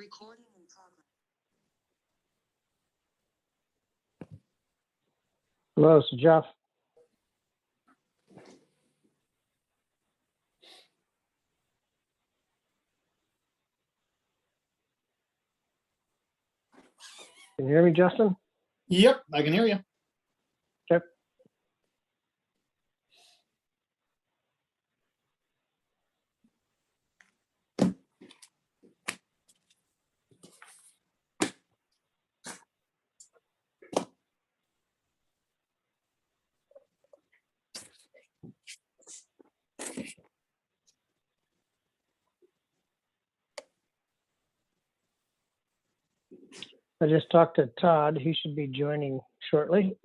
Recording in progress. Hello, this is Jeff. Can you hear me, Justin? Yep, I can hear you. Okay. I just talked to Todd. He should be joining shortly.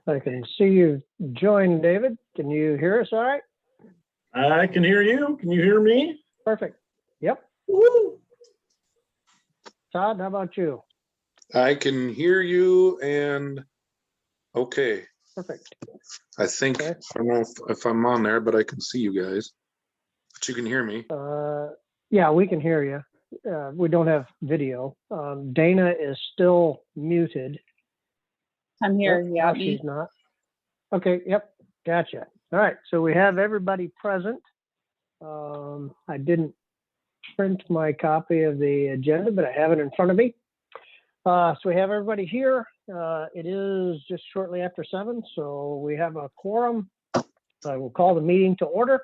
I can see you join, David. Can you hear us all right? I can hear you. Can you hear me? Perfect. Yep. Woo! Todd, how about you? I can hear you and okay. Perfect. I think, Okay. I don't know if I'm on there, but I can see you guys. But you can hear me. Yeah, we can hear you. We don't have video. Dana is still muted. I'm here. Yep, Yeah, no, she's not. Okay, yep, gotcha. All right, so we have everybody present. I didn't print my copy of the agenda, but I have it in front of me. So we have everybody here. It is just shortly after 7, so we have a quorum. I will call the meeting to order.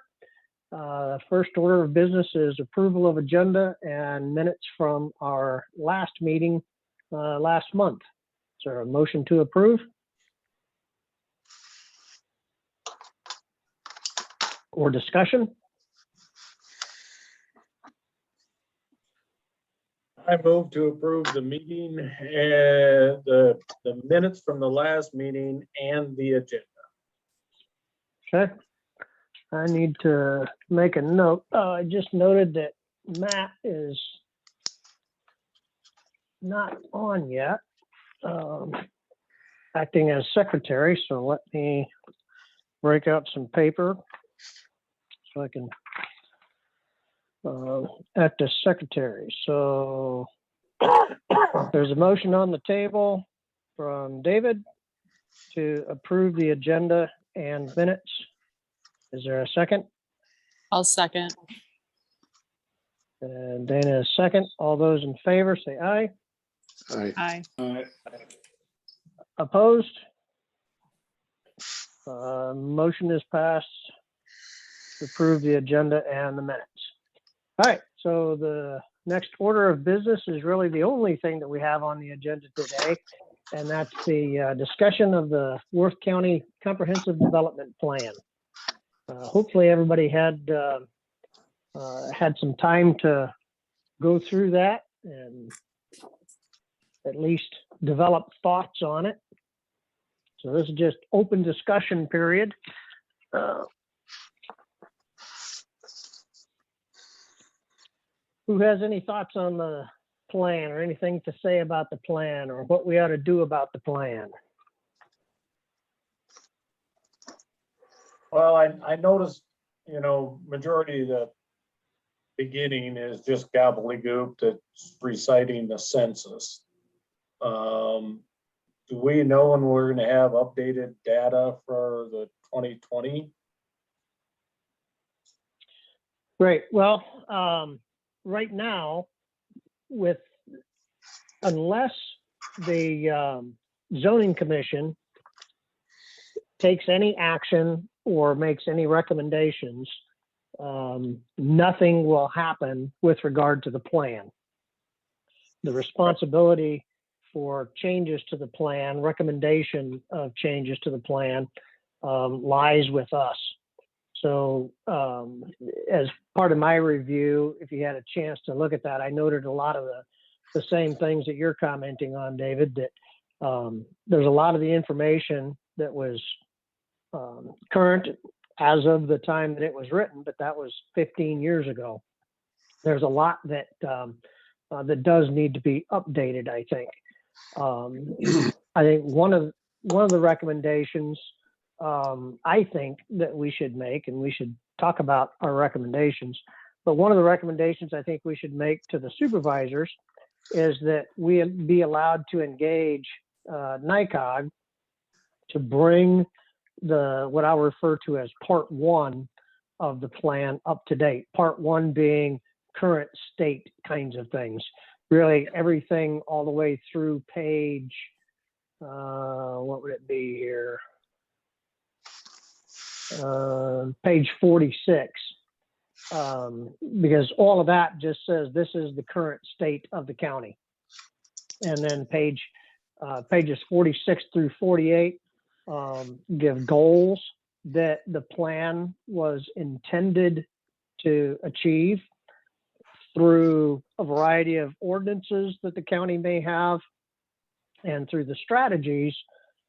First order of business is approval of agenda and minutes from our last meeting last month. Is there a motion to approve? Or discussion? I move to approve the meeting and the minutes from the last meeting and the agenda. Okay. I need to make a note. I just noted that Matt is not on yet, acting as secretary. So let me break out some paper so I can act as secretary. So there's a motion on the table from David to approve the agenda and minutes. Is there a second? I'll second. And Dana is second. All those in favor say aye. Aye. Aye. Opposed? Motion is passed to approve the agenda and the minutes. All right, so the next order of business is really the only thing that we have on the agenda today, and that's the discussion of the Worth County Comprehensive Development Plan. Hopefully everybody had some time to go through that and at least develop thoughts on it. So this is just open discussion period. Who has any thoughts on the plan or anything to say about the plan or what we ought to do about the plan? Well, I noticed, majority of the beginning is just gobbledygook that's reciting the census. Do we know when we're gonna have updated data for the 2020? Great. Well, right now, unless the zoning commission takes any action or makes any recommendations, nothing will happen with regard to the plan. The responsibility for changes to the plan, recommendation of changes to the plan, lies with us. So as part of my review, if you had a chance to look at that, I noted a lot of the same things that you're commenting on, David, that there's a lot of the information that was current as of the time that it was written, but that was 15 years ago. There's a lot that that does need to be updated, I think. I think one of the recommendations I think that we should make, and we should talk about our recommendations, but one of the recommendations I think we should make to the supervisors is that we be allowed to engage NICOG to bring what I'll refer to as part one of the plan up to date. Part one being current state kinds of things. Really everything all the way through page, what would it be here? Page 46. Because all of that just says this is the current state of the county. And then pages 46 through 48 give goals that the plan was intended to achieve through a variety of ordinances that the county may have and through the strategies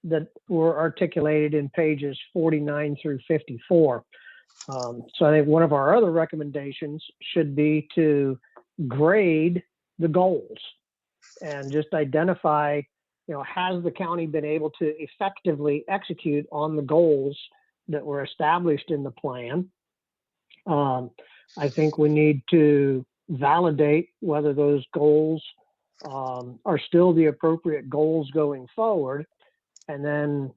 that were articulated in pages 49 through 54. So I think one of our other recommendations should be to grade the goals and just identify, has the county been able to effectively execute on the goals that were established in the plan? I think we need to validate whether those goals are still the appropriate goals going forward. And then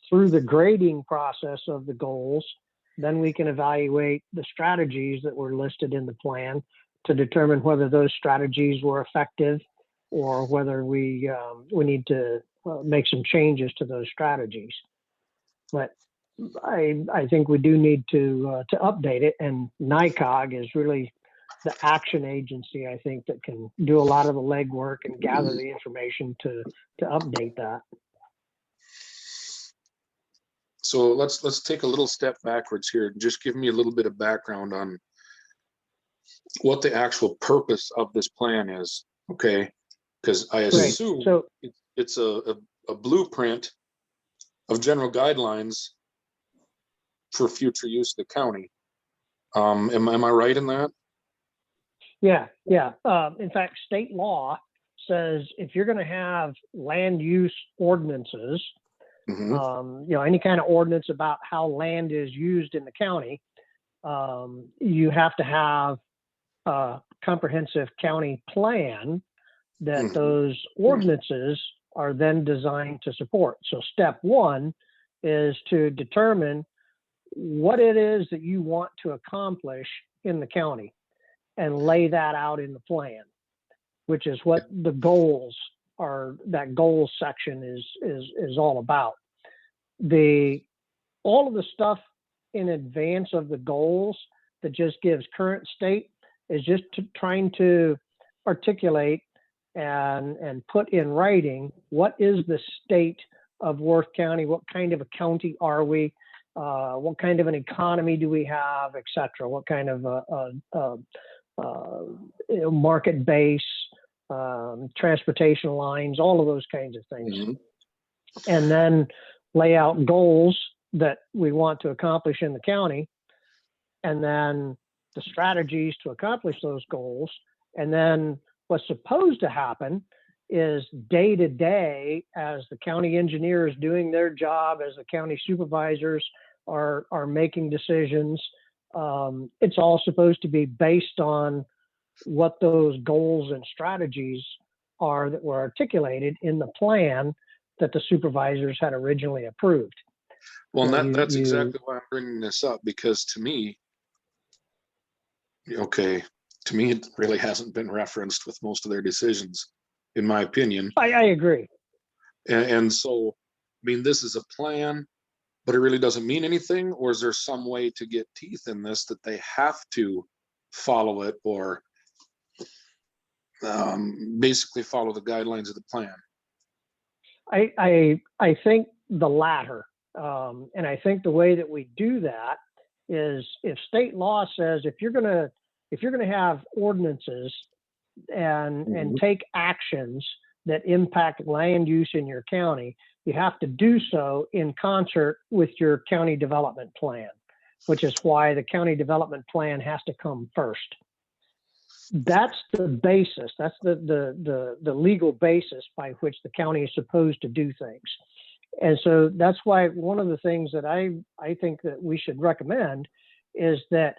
through the grading process of the goals, then we can evaluate the strategies that were listed in the plan to determine whether those strategies were effective or whether we need to make some changes to those strategies. But I think we do need to update it, and NICOG is really the action agency, I think, that can do a lot of the legwork and gather the information to update that. So let's take a little step backwards here. Just give me a little bit of background on what the actual purpose of this plan is, okay? Because I assume So it's a blueprint of general guidelines for future use of the county. Am I right in that? yeah. In fact, state law says if you're going to have land use ordinances, any kind of ordinance about how land is used in the county, you have to have a comprehensive county plan that those ordinances are then designed to support. So step one is to determine what it is that you want to accomplish in the county and lay that out in the plan, which is what the goals are. That goals section is all about. All of the stuff in advance of the goals that just gives current state is just trying to articulate and put in writing what is the state of Worth County, what kind of a county are we, what kind of an economy do we have, et cetera, what kind of market base, transportation lines, all of those kinds of things. And then lay out goals that we want to accomplish in the county, and then the strategies to accomplish those goals. And then what's supposed to happen is day to day, as the county engineer is doing their job, as the county supervisors are making decisions. It's all supposed to be based on what those goals and strategies are that were articulated in the plan that the supervisors had originally approved. Well, So and that's you- exactly why I'm bringing this up, because to me, okay, to me, it really hasn't been referenced with most of their decisions, in my opinion. I agree. And so, I mean, this is a plan, but it really doesn't mean anything, or is there some way to get teeth in this that they have to follow it, or basically follow the guidelines of the plan? I think the latter. And I think the way that we do that is if state law says if you're gonna have ordinances and take actions that impact land use in your county, you have to do so in concert with your county development plan, which is why the county development plan has to come first. That's the basis. That's the legal basis by which the county is supposed to do things. And so that's why one of the things that I think that we should recommend is that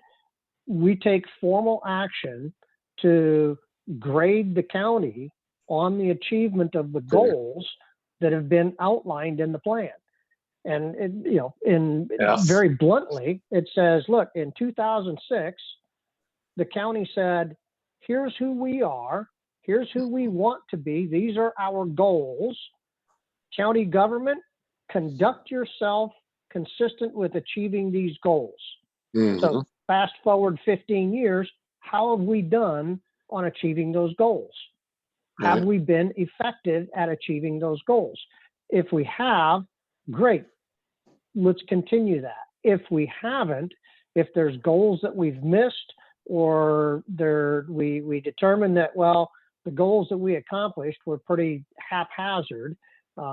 we take formal action to grade the county on the achievement of the goals that have been outlined in the plan. And Yes. very bluntly, it says, look, in 2006, the county said, here's who we are, here's who we want to be, these are our goals. County government, conduct yourself consistent with achieving these goals. Mhm. So fast forward 15 years, how have we done on achieving those goals? Right. Have we been effective at achieving those goals? If we have, great. Let's continue that. If we haven't, if there's goals that we've missed, or we determine that, well, the goals that we accomplished were pretty haphazard.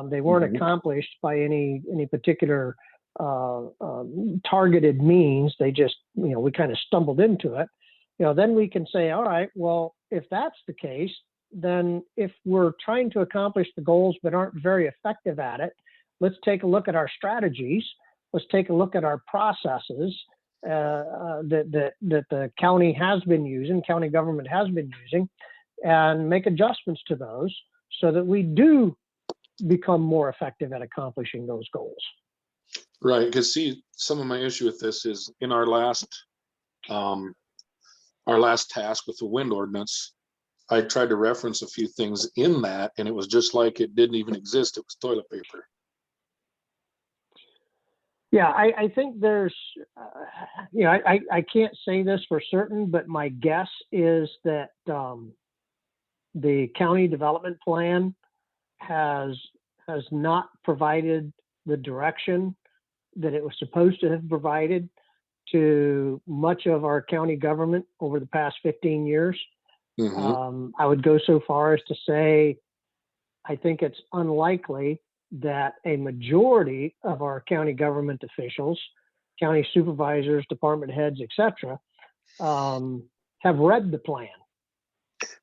They weren't accomplished by any particular targeted means. They just, we kind of stumbled into it. Then we can say, all right, well, if that's the case, then if we're trying to accomplish the goals but aren't very effective at it, let's take a look at our strategies. Let's take a look at our processes that the county has been using, county government has been using, and make adjustments to those so that we do become more effective at accomplishing those goals. Right, because see, some of my issue with this is in our last task with the wind ordinance, I tried to reference a few things in that, and it was just like it didn't even exist. It was toilet paper. Yeah, I think there's, I can't say this for certain, but my guess is that the county development plan has not provided the direction that it was supposed to have provided to much of our county government over the past 15 years. I would go so far as to say, I think it's unlikely that a majority of our county government officials, county supervisors, department heads, etc., have read the plan.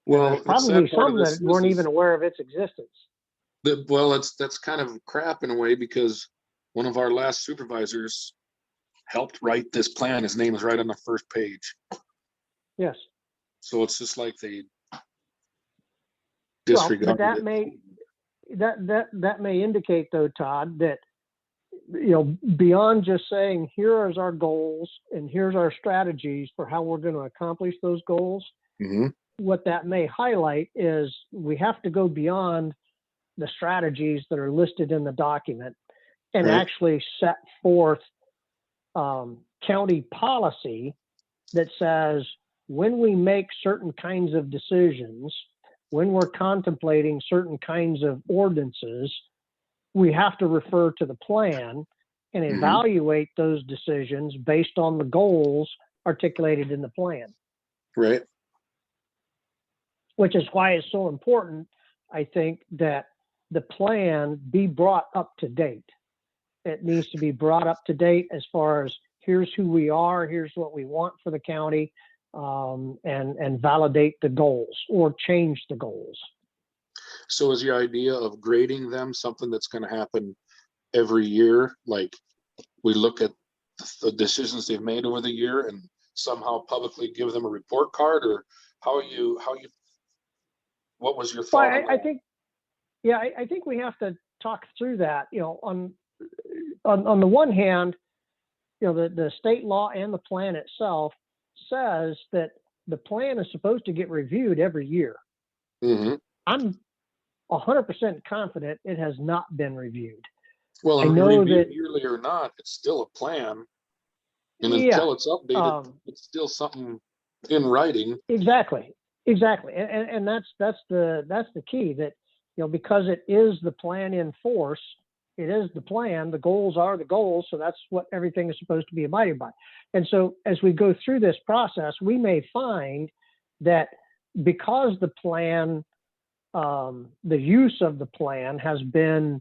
Well, There's probably some that weren't even aware of its existence. Well, that's kind of crap in a way, because one of our last supervisors helped write this plan. His name is right on the first page. Yes. So it's just like they Well, disregarded but that may indicate, though, Todd, that beyond just saying here is our goals and here's our strategies for how we're going to accomplish those goals, what that may highlight is we have to go beyond the strategies that are listed in the document and actually set forth county policy that says when we make certain kinds of decisions, when we're contemplating certain kinds of ordinances, we have to refer to the plan and evaluate those decisions based on the goals articulated in the plan. Right. Which is why it's so important, I think, that the plan be brought up to date. It needs to be brought up to date as far as here's who we are, here's what we want for the county, and validate the goals or change the goals. So is your idea of grading them something that's going to happen every year? Like we look at the decisions they've made over the year and somehow publicly give them a report card, or what was your Well, thought on I that? think, yeah, I think we have to talk through that, on the one hand, the state law and the plan itself says that the plan is supposed to get reviewed every year. Mhm. I'm 100% confident it has not been reviewed. Well, I and know reviewed that, yearly or not, it's still a plan. And yeah, until it's updated, it's still something in writing. exactly, and that's the key, that because it is the plan in force, it is the plan. The goals are the goals, so that's what everything is supposed to be abided by. And so as we go through this process, we may find that because the plan, the use of the plan has been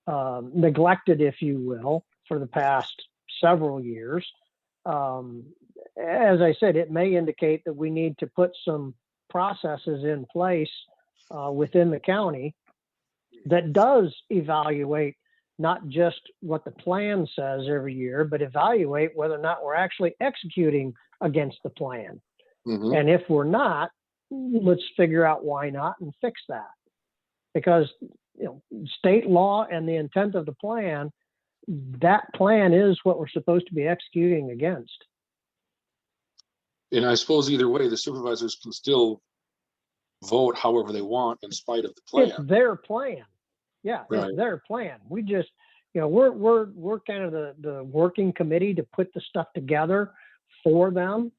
neglected, if you will, for the past several years. As I said, it may indicate that we need to put some processes in place within the county that does evaluate not just what the plan says every year, but evaluate whether or not we're actually executing against the plan. Mhm. And if we're not, let's figure out why not and fix that. Because state law and the intent of the plan, that plan is what we're supposed to be executing against. And I suppose either way, the supervisors can still vote however they want in spite of the It's plan. their plan. Yeah, Right. it's their plan. We just, we're kind of the working committee to put the stuff together for them.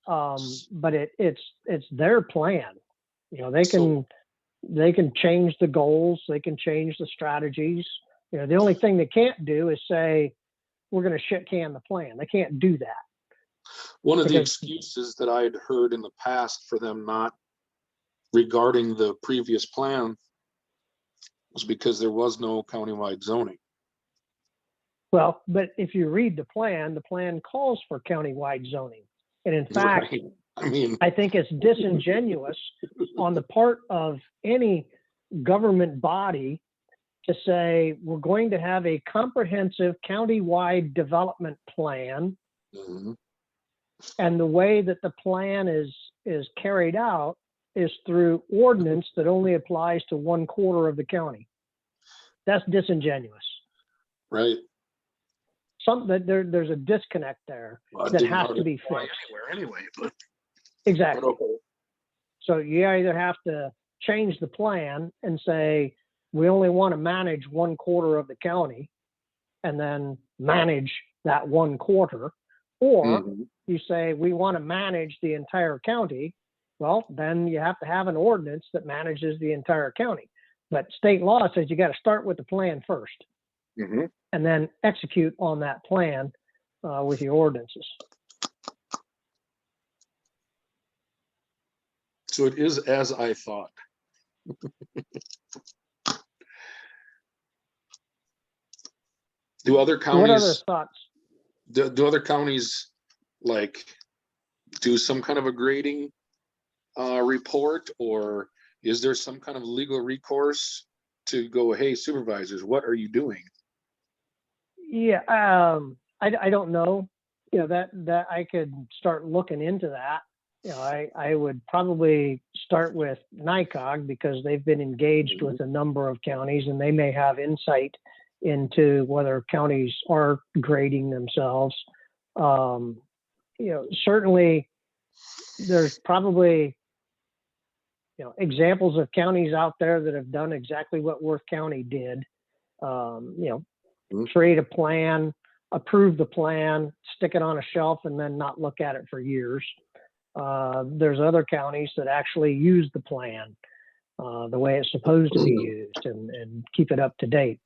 But it's their plan. They can change the goals, they can change the strategies. The only thing they can't do is say, we're going to shit can the plan. They can't do that. One of the Because- excuses that I'd heard in the past for them not regarding the previous plan was because there was no countywide zoning. Well, but if you read the plan calls for countywide zoning. And in fact, Right. I mean, I think it's disingenuous on the part of any government body to say, we're going to have a comprehensive countywide development plan. mhm. And the way that the plan is carried out is through ordinance that only applies to 1/4 of the county. That's disingenuous. Right. There's a disconnect there Well, it that didn't has to hardly be apply fixed. anywhere anyway, but Exactly. okay. So you either have to change the plan and say, we only want to manage 1/4 of the county and then manage that 1/4, or Mhm. you say, we want to manage the entire county. Well, then you have to have an ordinance that manages the entire county. But state law says you got to start with the plan first Mhm. and then execute on that plan with your ordinances. So it is as I thought. Do other What other counties, thoughts? do other counties like do some kind of a grading report, or is there some kind of legal recourse to go, hey, supervisors, what are you doing? Yeah, I don't know. That I could start looking into that. I would probably start with NICOG because they've been engaged with a number of counties and they may have insight into whether counties are grading themselves. Certainly there's probably examples of counties out there that have done exactly what Worth County did. Create a plan, approve the plan, stick it on a shelf, and then not look at it for years. There's other counties that actually use the plan the way it's supposed to be used and keep it up to date.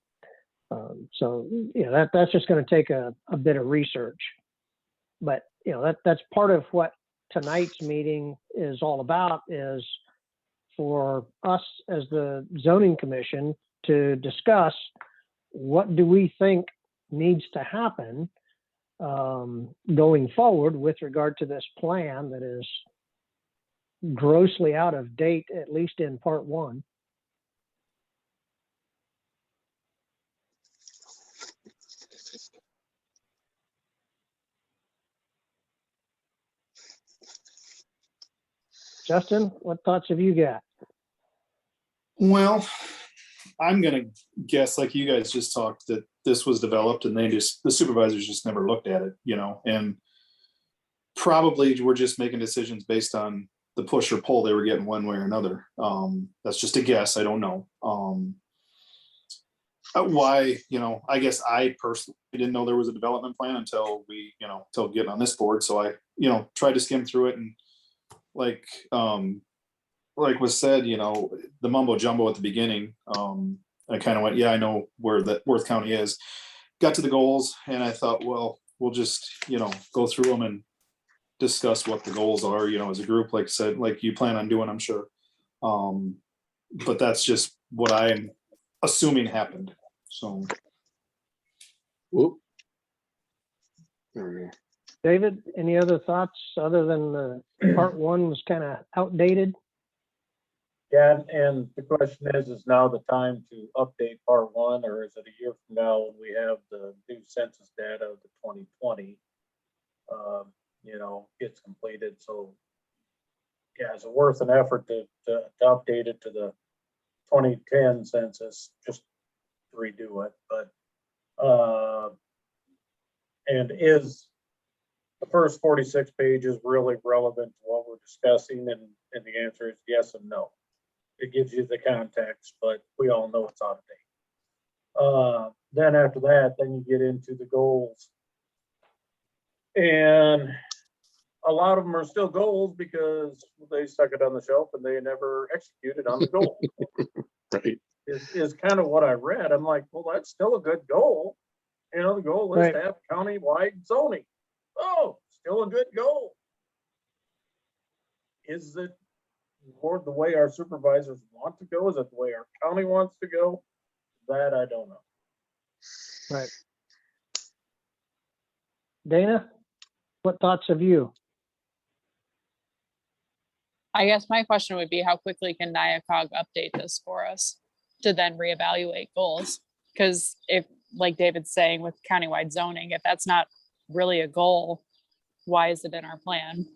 So that's just going to take a bit of research. But that's part of what tonight's meeting is all about, is for us as the zoning commission to discuss what do we think needs to happen going forward with regard to this plan that is grossly out of date, at least in part one. Justin, what thoughts have you got? Well, I'm gonna guess, like you guys just talked, that this was developed and the supervisors just never looked at it, and probably we're just making decisions based on the push or pull they were getting one way or another. That's just a guess. I don't know. Why, I guess I personally didn't know there was a development plan until until getting on this board. So I, tried to skim through it, and like was said, the mumbo jumbo at the beginning, I kind of went, yeah, I know where that Worth County is. Got to the goals, and I thought, well, we'll just, go through them and discuss what the goals are, as a group, like I said, like you plan on doing, I'm sure. But that's just what I'm assuming happened. So. Whoop. There we go. David, any other thoughts other than the part one was kind of outdated? Yeah, and the question is now the time to update part one, or is it a year from now when we have the new census data of the 2020? Gets completed. So yeah, it's worth an effort to update it to the 2010 census, just to redo it. But and is the first 46 pages really relevant to what we're discussing? And the answer is yes and no. It gives you the context, but we all know it's out of date. Then after that, then you get into the goals. And a lot of them are still goals because they stuck it on the shelf and they never executed on the goal. Right. Is kind of what I read. I'm like, well, that's still a good goal. The goal is Right. to have county-wide zoning. Oh, still a good goal. Is it more the way our supervisors want to go? Is it the way our county wants to go? That I don't know. Right. Dana, what thoughts have you? I guess my question would be, how quickly can NIACOG update this for us to then reevaluate goals? Because if, like David's saying with countywide zoning, if that's not really a goal, why is it in our plan?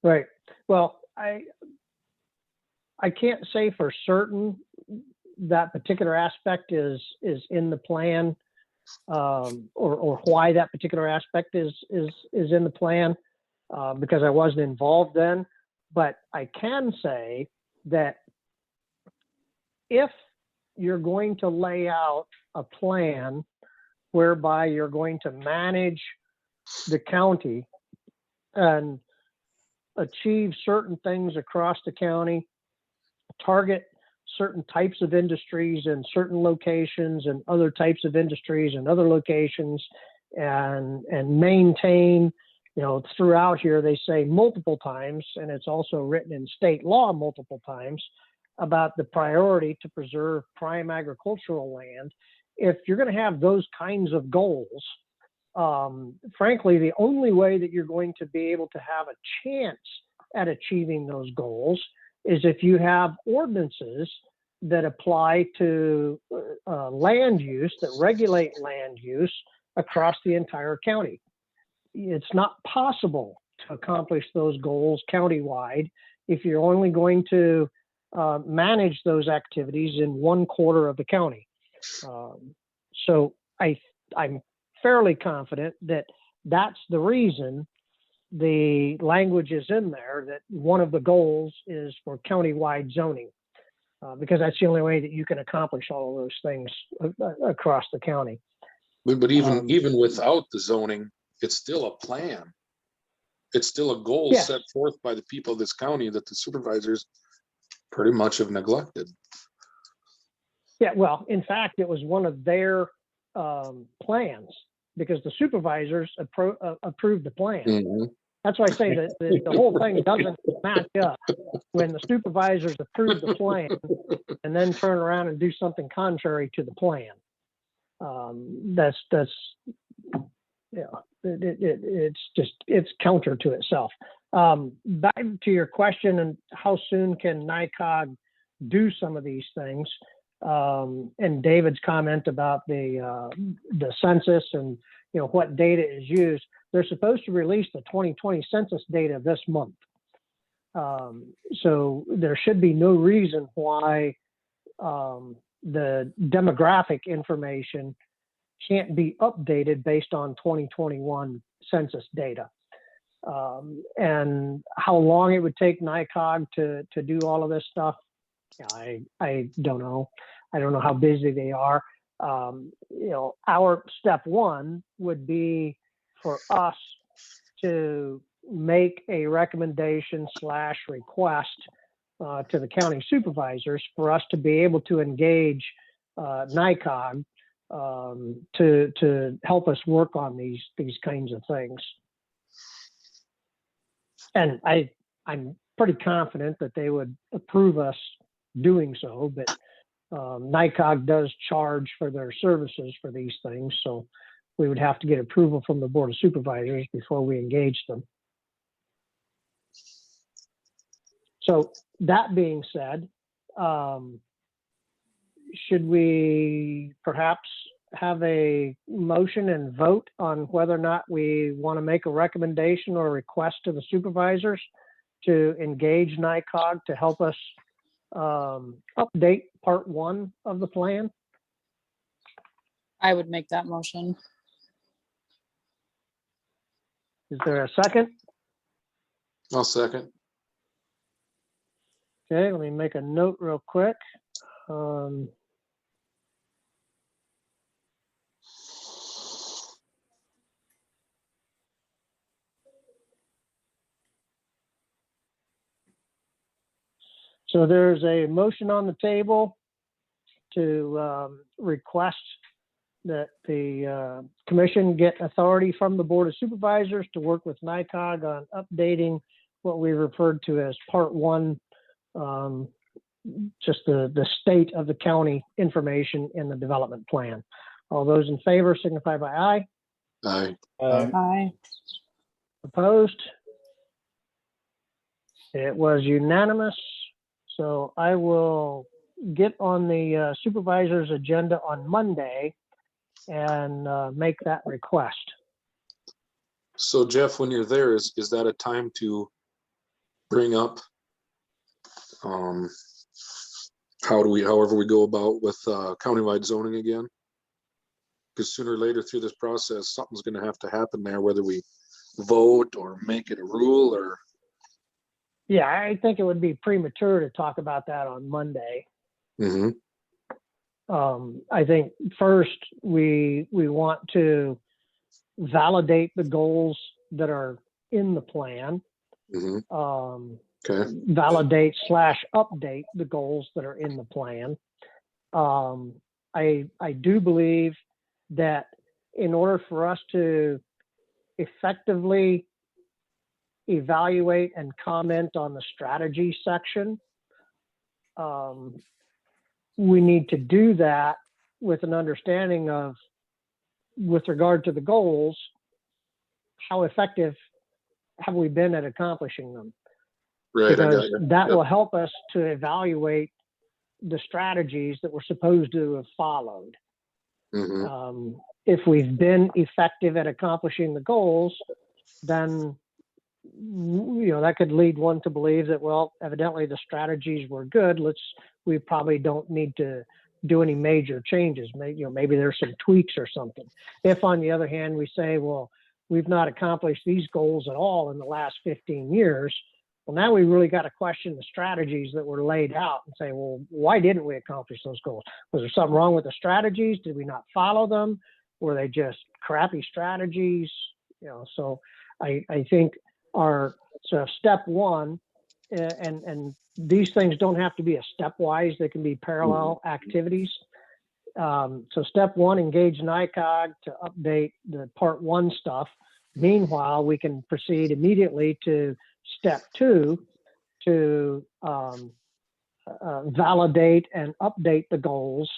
Right. Well, I can't say for certain that particular aspect is in the plan, or why that particular aspect is in the plan, because I wasn't involved then. But I can say that if you're going to lay out a plan whereby you're going to manage the county and achieve certain things across the county, target certain types of industries in certain locations and other types of industries in other locations, and maintain, throughout here they say multiple times, and it's also written in state law multiple times, about the priority to preserve prime agricultural land. If you're going to have those kinds of goals, frankly, the only way that you're going to be able to have a chance at achieving those goals is if you have ordinances that apply to land use, that regulate land use across the entire county. It's not possible to accomplish those goals countywide if you're only going to manage those activities in one quarter of the county. So I'm fairly confident that that's the reason the language is in there, that one of the goals is for countywide zoning, because that's the only way that you can accomplish all of those things across the county. But even without the zoning, it's still a plan. It's still a goal Yes. set forth by the people of this county that the supervisors pretty much have neglected. Yeah, well, in fact, it was one of their plans, because the supervisors approved the plan. Mhm. That's why I say that the whole thing doesn't match up when the supervisors approve the plan and then turn around and do something contrary to the plan. It's counter to itself. Back to your question, and how soon can NICOG do some of these things? and David's comment about the census and, you know, what data is used, they're supposed to release the 2020 census data this month. So there should be no reason why the demographic information can't be updated based on 2021 census data. And how long it would take NICOG to do all of this stuff, I don't know. I don't know how busy they are. You know, our step one would be for us to make a recommendation / request to the county supervisors for us to be able to engage NICOG to help us work on these kinds of things. And I'm pretty confident that they would approve us doing so, but NICOG does charge for their services for these things, so we would have to get approval from the Board of Supervisors before we engage them. So that being said, should we perhaps have a motion and vote on whether or not we want to make a recommendation or a request to the supervisors to engage NICOG to help us update part 1 of the plan? I would make that motion. Is there a second? I'll second. Okay, let me make a note real quick. So there's a motion on the table to request that the commission get authority from the Board of Supervisors to work with NICOG on updating what we referred to as part 1, just the state of the county information in the development plan. All those in favor signify by aye. Aye. Aye. Opposed? It was unanimous. So I will get on the supervisor's agenda on Monday and make that request. So Jeff, when you're there, is that a time to bring up however we go about with countywide zoning again? Because sooner or later through this process, something's going to have to happen there, whether we vote or make it a rule or. Yeah, I think it would be premature to talk about that on Monday. Mm-hmm. I think first we want to validate the goals that are in the plan. Mm-hmm. Okay. Validate / update the goals that are in the plan. I do believe that in order for us to effectively evaluate and comment on the strategy section, we need to do that with an understanding of, with regard to the goals, how effective have we been at accomplishing them? Right. I got Because you. that Yep. will help us to evaluate the strategies that we're supposed to have followed. Mm-hmm. If we've been effective at accomplishing the goals, then that could lead one to believe that, well, evidently the strategies were good. We probably don't need to do any major changes. Maybe there's some tweaks or something. If on the other hand, we say, well, we've not accomplished these goals at all in the last 15 years, well, now we really got to question the strategies that were laid out and say, well, why didn't we accomplish those goals? Was there something wrong with the strategies? Did we not follow them? Were they just crappy strategies? So I think step 1, and these things don't have to be a stepwise, they can be parallel activities. So step 1, engage NICOG to update the part 1 stuff. Meanwhile, we can proceed immediately to step 2 to validate and update the goals,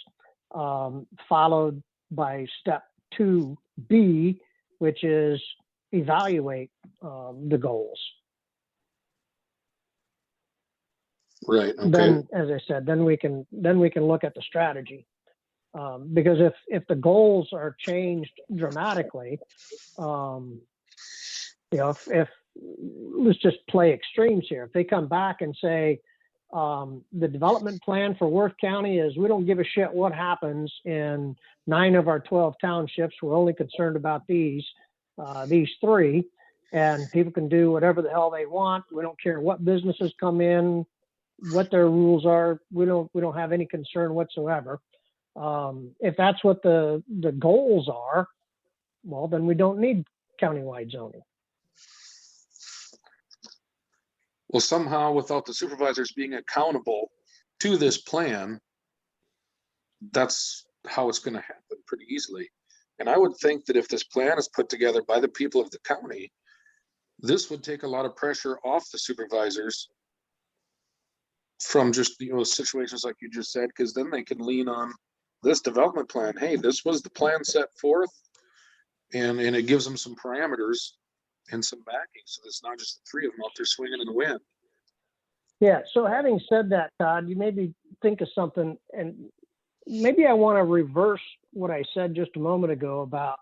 followed by step 2B, which is evaluate the goals. Right, okay, then, as I said, then we can look at the strategy. Because if the goals are changed dramatically, if let's just play extremes here. If they come back and say, the development plan for Worth County is, we don't give a shit what happens in 9 of our 12 townships. We're only concerned about these 3, and people can do whatever the hell they want. We don't care what businesses come in, what their rules are. We don't have any concern whatsoever. If that's what the goals are, well, then we don't need countywide zoning. well, somehow without the supervisors being accountable to this plan, that's how it's gonna happen pretty easily. And I would think that if this plan is put together by the people of the county, this would take a lot of pressure off the supervisors from just, situations like you just said, because then they can lean on this development plan. Hey, this was the plan set forth. And it gives them some parameters and some backing. So it's not just the 3 of them out there swinging in the wind. Yeah. So having said that, Todd, you made me think of something, and maybe I want to reverse what I said just a moment ago about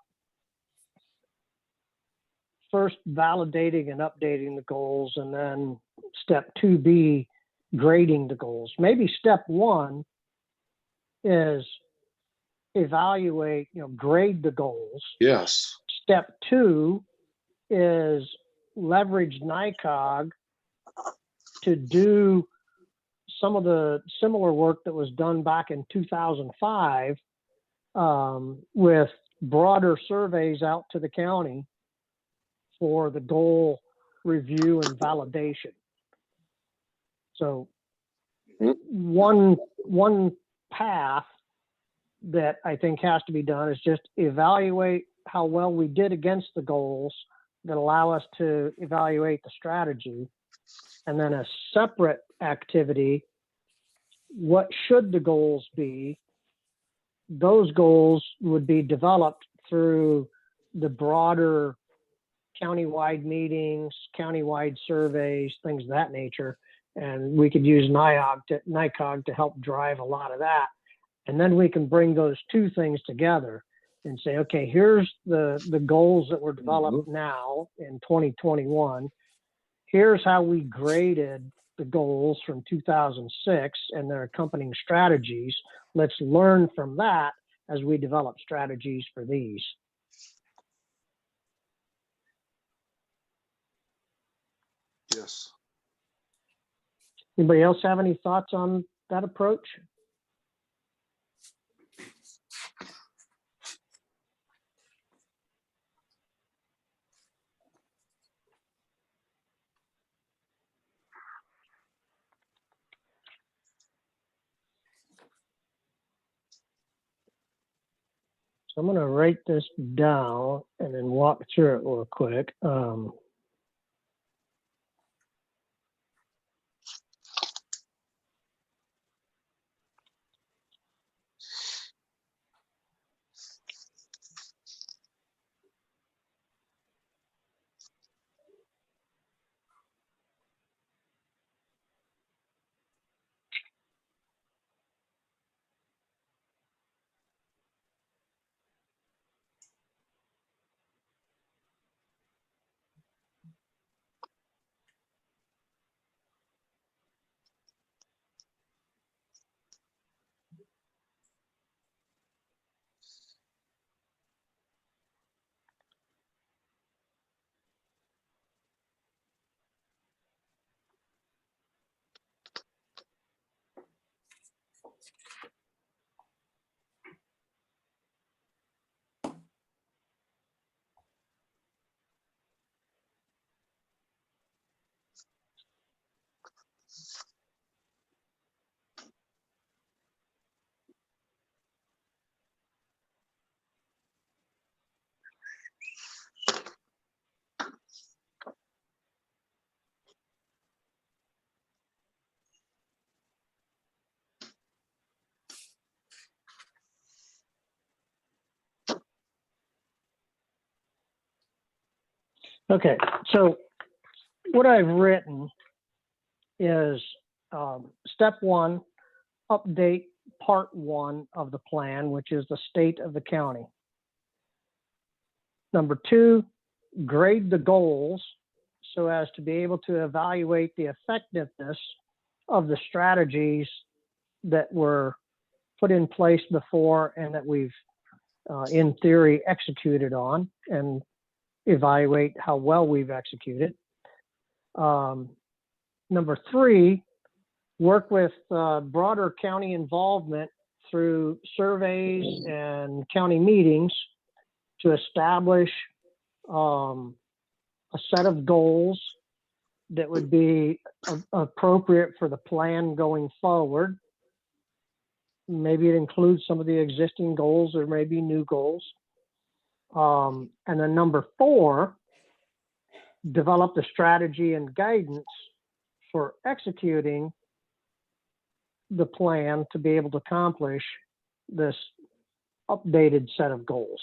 first validating and updating the goals, and then step 2B, grading the goals. Maybe step 1 is evaluate, grade the goals. Yes, Step 2 is leverage NICOG to do some of the similar work that was done back in 2005 with broader surveys out to the county for the goal review and validation. So one path that I think has to be done is just evaluate how well we did against the goals that allow us to evaluate the strategy. And then a separate activity, what should the goals be? Those goals would be developed through the broader countywide meetings, countywide surveys, things of that nature. And we could use NICOG to help drive a lot of that. And then we can bring those 2 things together and say, okay, here's the goals that were developed now in 2021. Here's how we graded the goals from 2006 and their accompanying strategies. Let's learn from that as we develop strategies for these. yes. Anybody else have any thoughts on that approach? So I'm going to write this down and then walk through it real quick. Okay, so what I've written is step one, update part one of the plan, which is the state of the county. Number two, grade the goals so as to be able to evaluate the effectiveness of the strategies that were put in place before and that we've, in theory, executed on, and evaluate how well we've executed. Number three, work with broader county involvement through surveys and county meetings to establish a set of goals that would be appropriate for the plan going forward. Maybe it includes some of the existing goals or maybe new goals. And then number four, develop the strategy and guidance for executing the plan to be able to accomplish this updated set of goals.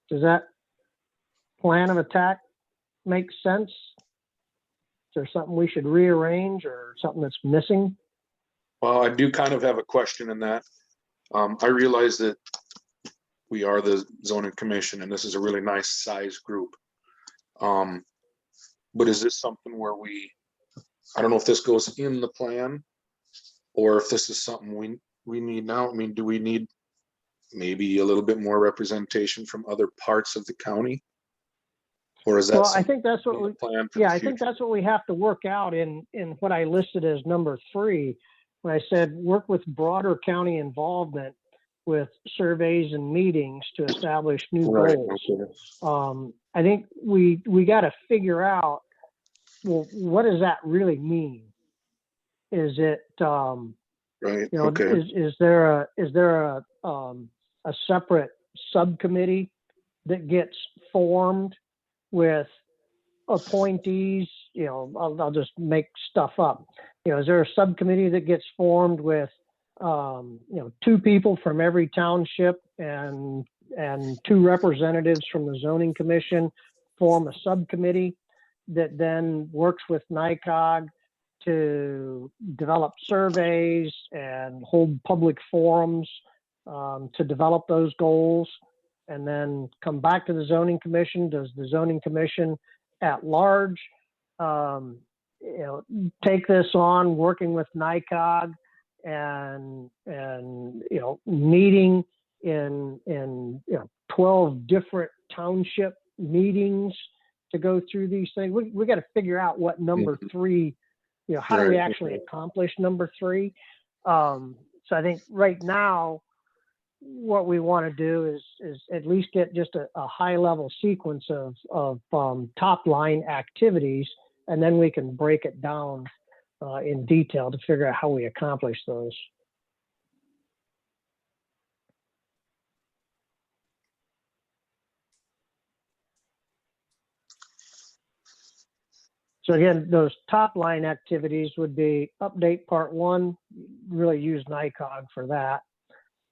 Does that plan of attack make sense? Is there something we should rearrange or something that's missing? Well, I do kind of have a question in that. I realize that we are the zoning commission and this is a really nice size group. But is this something where I don't know if this goes in the plan or if this is something we need now. I mean, do we need maybe a little bit more representation from other parts of the county? Or is that Well, I think that's what we, plan? yeah, I think that's what we have to work out in what I listed as number three. When I said work with broader county involvement with surveys and meetings to establish new Right, goals. okay. I think we got to figure out, well, what does that really mean? Is it, Right, you know, okay. is there a separate subcommittee that gets formed with appointees? You know, I'll just make stuff up. You know, is there a subcommittee that gets formed with, you know, 2 people from every township and 2 representatives from the zoning commission form a subcommittee that then works with NICOG to develop surveys and hold public forums to develop those goals, and then come back to the zoning commission? Does the zoning commission at large, you know, take this on, working with NICOG and you know, meeting in you know, 12 different township meetings to go through these things? We got to figure out what number 3, you know, how do we Right, actually okay. accomplish number 3? So I think right now, what we want to do is at least get just a high level sequence of top line activities, and then we can break it down in detail to figure out how we accomplish those. So again, those top line activities would be update part 1, really use NICOG for that.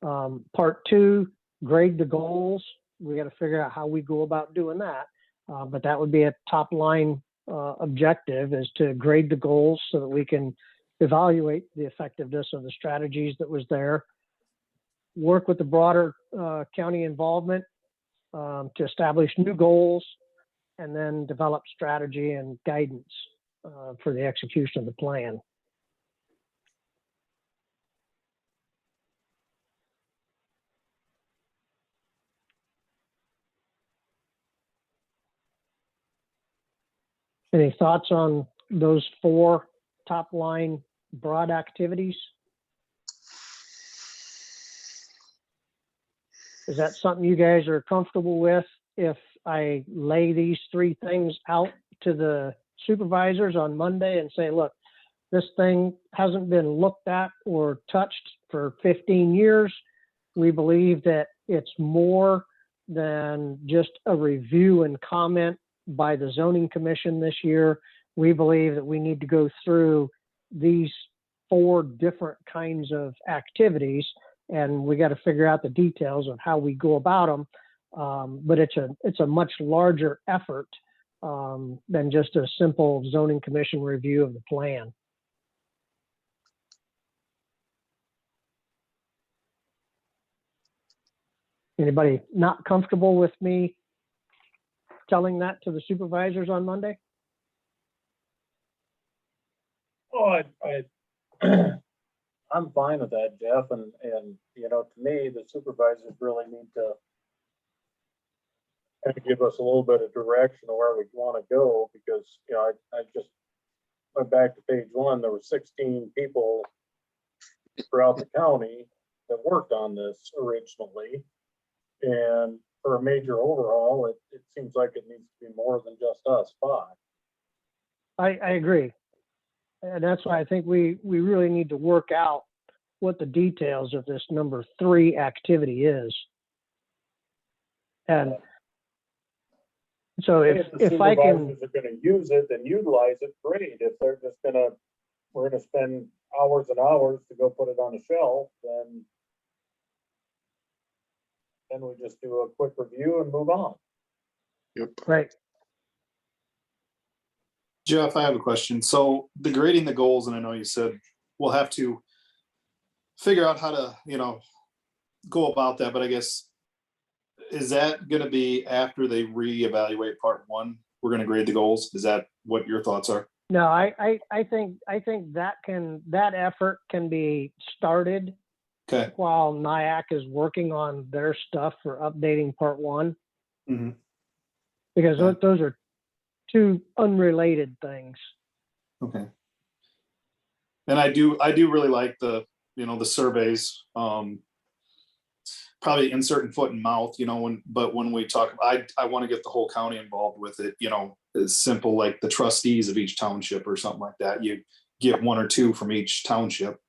Part 2, grade the goals. We got to figure out how we go about doing that. But that would be a top line objective, is to grade the goals so that we can evaluate the effectiveness of the strategies that was there. Work with the broader county involvement to establish new goals, and then develop strategy and guidance for the execution of the plan. Any thoughts on those 4 top line broad activities? Is that something you guys are comfortable with if I lay these 3 things out to the supervisors on Monday and say, look, this thing hasn't been looked at or touched for 15 years. We believe that it's more than just a review and comment by the zoning commission this year. We believe that we need to go through these 4 different kinds of activities, and we got to figure out the details of how we go about them. But it's a much larger effort than just a simple zoning commission review of the plan. Anybody not comfortable with me telling that to the supervisors on Monday? Oh, I'm fine with that, Jeff, and, you know, to me, the supervisors really need to kind of give us a little bit of direction of where we want to go, because, you know, I just went back to page 1, there were 16 people throughout the county that worked on this originally. And for a major overhaul, it seems like it needs to be more than just us 5. I agree. And that's why I think we really need to work out what the details of this number 3 activity is. And so If the if I can, supervisors are gonna use it, then utilize it, great. If they're just we're gonna spend hours and hours to go put it on a shelf, then we just do a quick review and move on. Yep. right, Jeff, I have a question. So the grading the goals, and I know you said we'll have to figure out how to, you know, go about that, but I guess, is that gonna be after they reevaluate part 1? We're gonna grade the goals? Is that what your thoughts are? no, I think that effort can be started Okay. while NIAC is working on their stuff for updating part 1, Mhm. because Okay. those are 2 unrelated things. Okay. And I do really like the, you know, the surveys, probably inserting foot and mouth, you know, when we talk, I want to get the whole county involved with it, you know, it's simple, like the trustees of each township or something like that. You get 1 or 2 from each township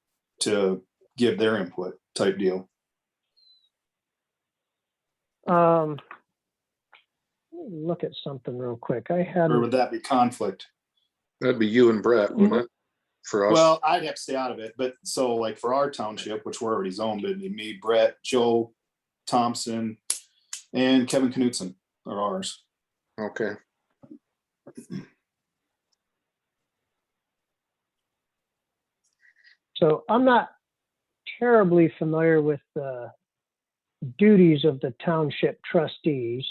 to give their input type deal. Let me look at something real quick. I had, Or would that be conflict? That'd be you and Brett, wouldn't it? For us? Well, I'd have to stay out of it, but so like for our township, which we're already zoned, it'd be me, Brett, Joe Thompson, and Kevin Knutson are ours. Okay. so I'm not terribly familiar with the duties of the township trustees.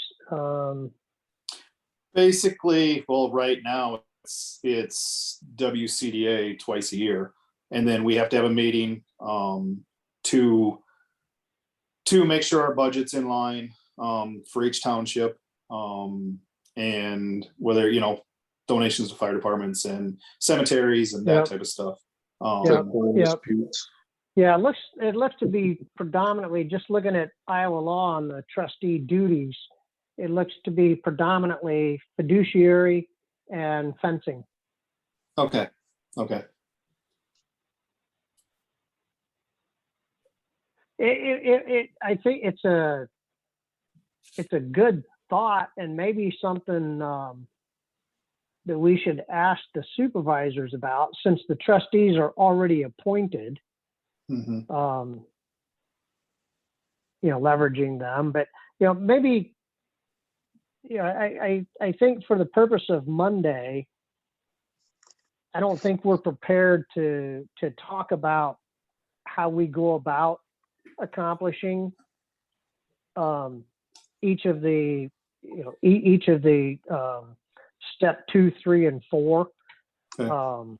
Basically, well, right now it's WCDA twice a year, and then we have to have a meeting to make sure our budget's in line for each township, and whether, you know, donations to fire departments and cemeteries and that Yep. type of stuff. Yep. Land Yep. disputes. Yeah, it looks to be predominantly, just looking at Iowa law on the trustee duties, it looks to be predominantly fiduciary and fencing. Okay. Okay. I think it's a good thought, and maybe something that we should ask the supervisors about, since the trustees are already appointed. Mhm. You know, leveraging them, but, you know, maybe, you know, I think for the purpose of Monday, I don't think we're prepared to talk about how we go about accomplishing each of the, you know, each of the step 2, 3, and 4. Okay.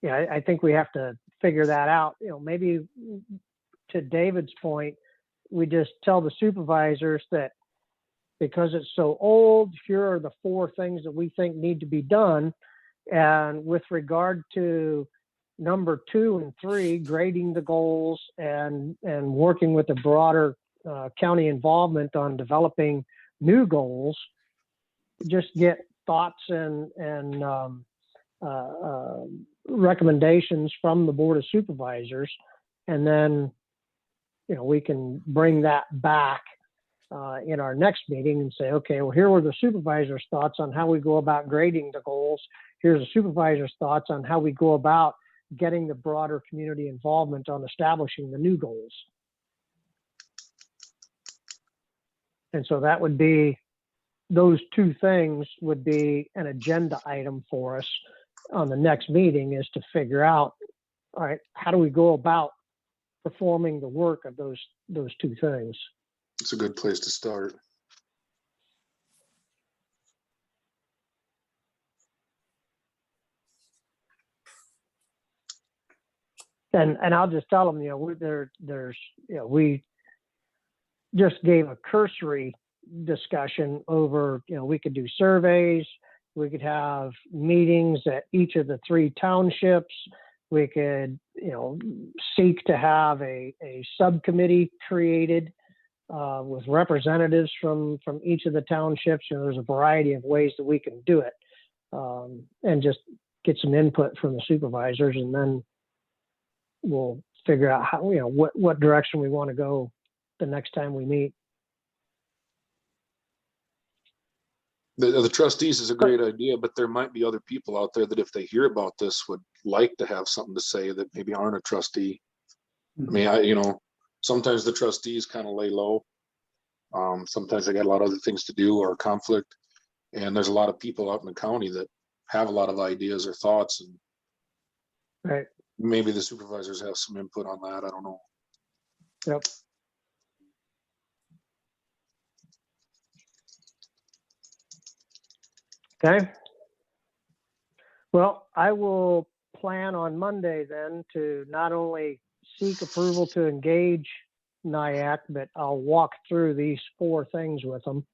Yeah, I think we have to figure that out. You know, maybe to David's point, we just tell the supervisors that because it's so old, here are the 4 things that we think need to be done. And with regard to number 2 and 3, grading the goals and working with the broader county involvement on developing new goals, just get thoughts and recommendations from the Board of Supervisors, and then, you know, we can bring that back in our next meeting and say, okay, well, here were the supervisors' thoughts on how we go about grading the goals. Here's the supervisors' thoughts on how we go about getting the broader community involvement on establishing the new goals. And so that would be those two things would be an agenda item for us on the next meeting, is to figure out, all right, how do we go about performing the work of those two things? It's a good place to start. And I'll just tell them, we just gave a cursory discussion over, we could do surveys, we could have meetings at each of the 3 townships, we could, seek to have a subcommittee created with representatives from each of the townships. There's a variety of ways that we can do it, and just get some input from the supervisors, and then we'll figure out how, what direction we want to go the next time we meet. The trustees is a great idea, but there might be other people out there that if they hear about this would like to have something to say that maybe aren't a trustee. I mean, sometimes the trustees kind of lay low. Sometimes they got a lot of other things to do or conflict. And there's a lot of people out in the county that have a lot of ideas or thoughts, and Right. maybe the supervisors have some input on that. I don't know. Yep. Okay. Well, I will plan on Monday then to not only seek approval to engage NIAC, but I'll walk through these 4 things with them.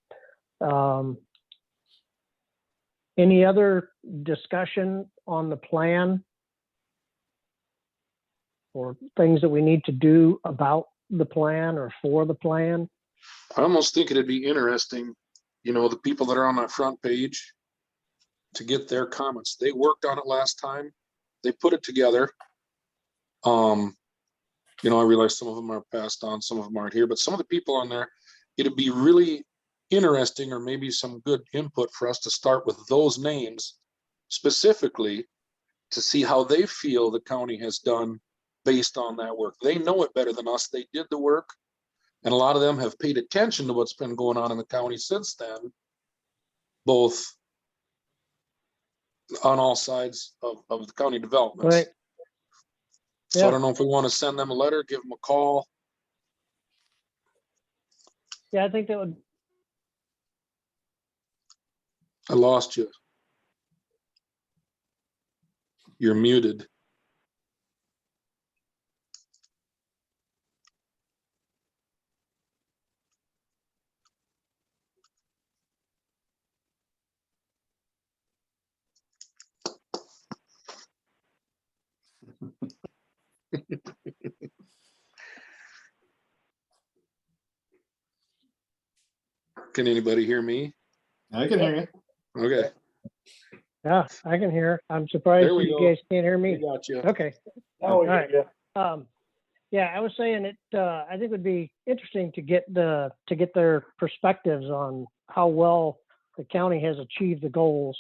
Any other discussion on the plan or things that we need to do about the plan or for the plan? I almost think it'd be interesting, the people that are on that front page, to get their comments. They worked on it last time. They put it together. I realize some of them are passed on, some of them aren't here, but some of the people on there, it'd be really interesting, or maybe some good input for us to start with those names specifically to see how they feel the county has done based on that work. They know it better than us. They did the work, and a lot of them have paid attention to what's been going on in the county since then, both on all sides of the county developments. Right. So I Yeah. don't know if we want to send them a letter, give them a call. Yeah, I think that would. I lost you. You're muted. Can anybody hear me? I can hear you. Okay, Yeah, I can hear. I'm surprised There we you go. guys can't hear we me. got you. Okay. Now we Alright. get ya. Yeah, I was saying I think it would be interesting to get their perspectives on how well the county has achieved the goals.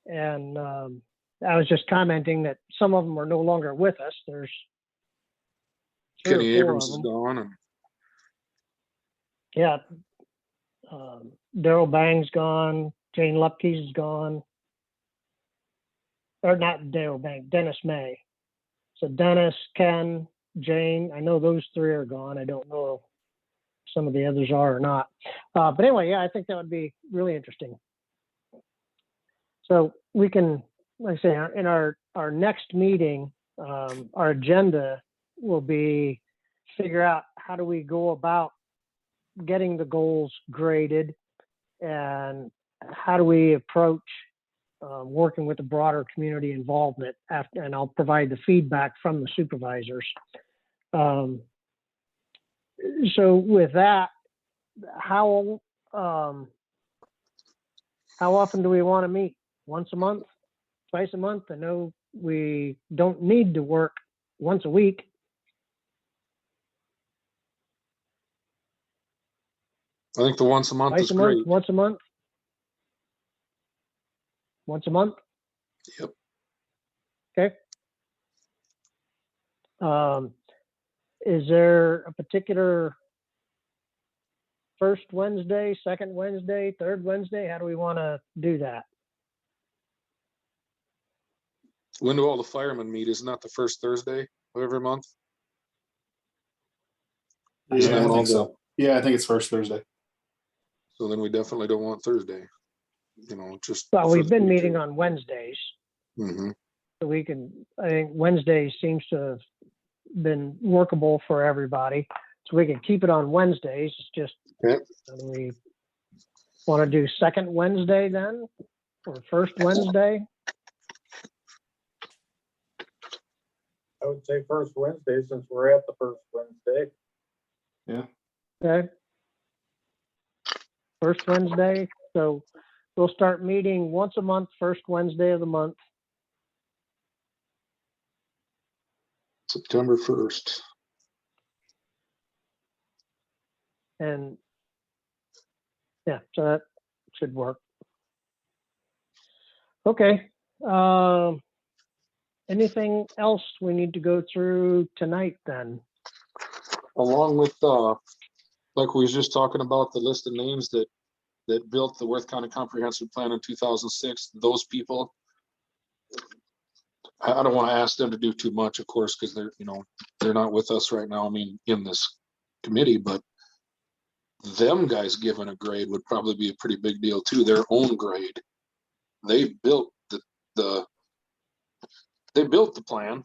And I was just commenting that some of them are no longer with us. There's 3 or Kenny 4 Abrams of is them. gone, and Yeah. Daryl Bang's gone. Jane Lupke's is gone. Or not Daryl Bang, Dennis May. So Dennis, Ken, Jane, I know those 3 are gone. I don't know if some of the others are or not. But anyway, yeah, I think that would be really interesting. So we can, like I say, in our next meeting, our agenda will be figure out how do we go about getting the goals graded, and how do we approach working with the broader community involvement after, and I'll provide the feedback from the supervisors. So with that, how often do we want to meet? Once a month? Twice a month? I know we don't need to work once a week. I think the once a month Twice is a month? great. Once a month? Once a month? Yep. Okay. Is there a particular first Wednesday, second Wednesday, third Wednesday? How do we want to do that? When do all the firemen meet? Isn't that the first Thursday of every month? Isn't Yeah, that I all think the- so. Yeah, I think it's first Thursday. So then we definitely don't want Thursday. You know, just. Well, we've been meeting on Wednesdays, Hmm. so we can, I think Wednesday seems to have been workable for everybody. So we can keep it on Wednesdays. It's just, Okay. do we want to do second Wednesday then, or first Wednesday? I would say first Wednesday, since we're at the first Wednesday. Okay. First Wednesday, so we'll start meeting once a month, first Wednesday of the month. September 1st. And yeah, so that should work. Okay. Anything else we need to go through tonight then? Along with, like we was just talking about, the list of names that built the Worth County Comprehensive Plan in 2006, those people. I don't want to ask them to do too much, of course, because they're not with us right now. I mean, in this committee, but them guys given a grade would probably be a pretty big deal too. Their own grade. They built they built the plan.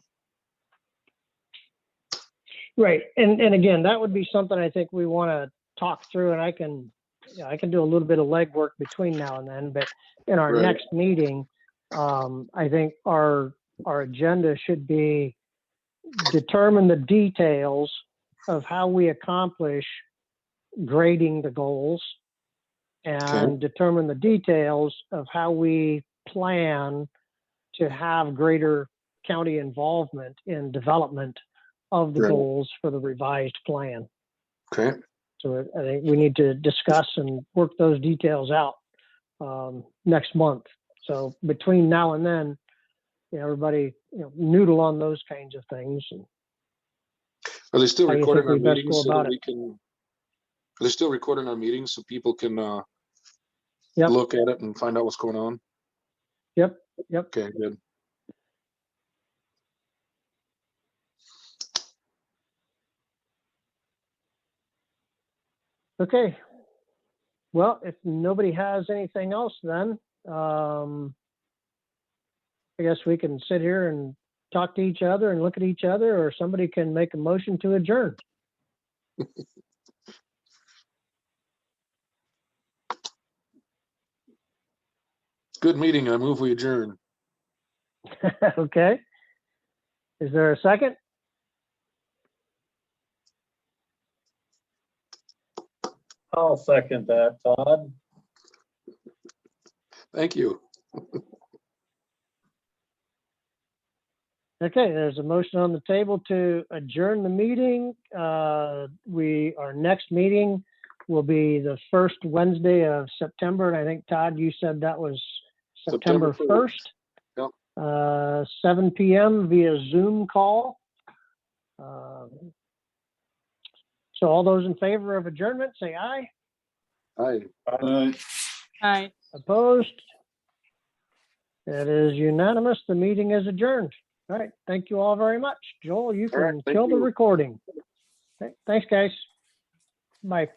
Right, and again, that would be something I think we want to talk through, and I can do a little bit of legwork between now and then, but in our Right. next meeting, I think our agenda should be determine the details of how we accomplish grading the goals and determine the details of how we plan to have greater county involvement in development of the Right. goals for the revised plan. Okay. So I think we need to discuss and work those details out next month. So between now and then, everybody noodle on those kinds of things. And Are they still How do you recording think our we best meetings go so about that it? we can? Are they still recording our meetings so people can Yep. look at it and find out what's going on? Yep. Okay, good. Okay. Well, if nobody has anything else, then I guess we can sit here and talk to each other and look at each other, or somebody can make a motion to adjourn. Good meeting. I move we adjourn. Okay. Is there a second? I'll second that, Todd. Thank you. Okay, there's a motion on the table to adjourn the meeting. Our next meeting will be the first Wednesday of September, and I think, Todd, you said that was September September 1st. Yep. 7 p.m. via Zoom call. So all those in favor of adjournment, say aye. Aye. Hi. Opposed? That is unanimous. The meeting is adjourned. All right, thank you all very much. Joel, you All right, can thank kill the you. recording. Okay, thanks, guys. Bye.